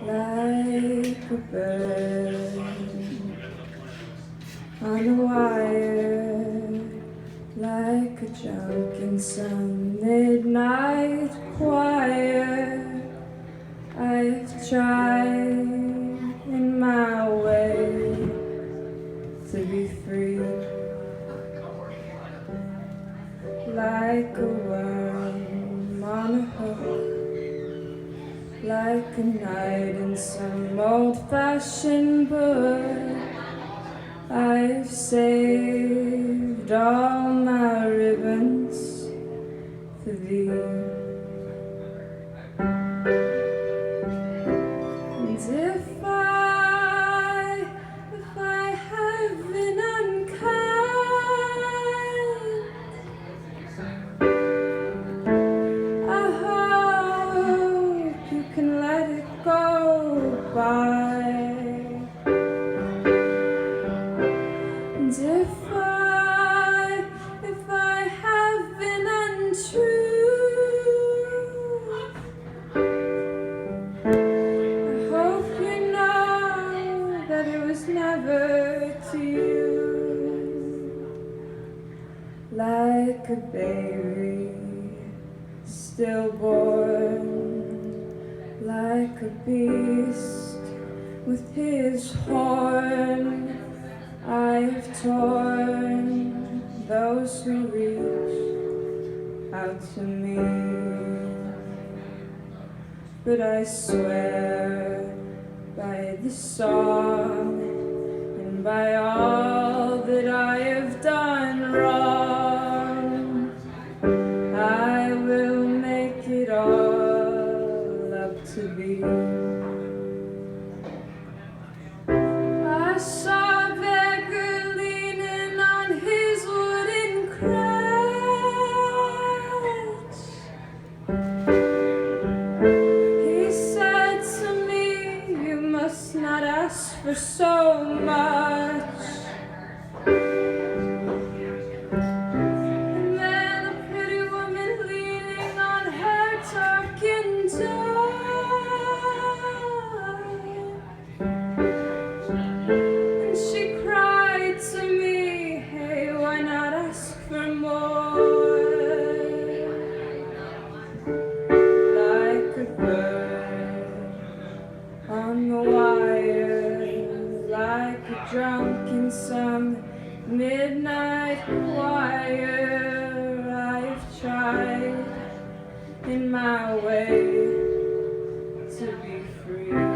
Like a bird on a wire, like a junk in some midnight choir. I've tried in my way to be free, like a worm on a hook, like a knight in some old-fashioned book. I've saved all my ribbons for thee. And if I have been unkind, I hope you can let it go by. And if I have been untrue, I hope you know that it was never to you. Like a baby stillborn, like a beast with his horn, I've torn those who reach out to me. But I swear by the song and by all that I have done wrong, I will make it all up to thee. I saw a beggar leaning on his wooden crutch. He said to me, "You must not ask for so much." And then a pretty woman leaning on her talking dog, and she cried to me, "Hey, why not ask for more?" Like a bird on the wire, like a drunk in some midnight choir, I've tried in my way to be free.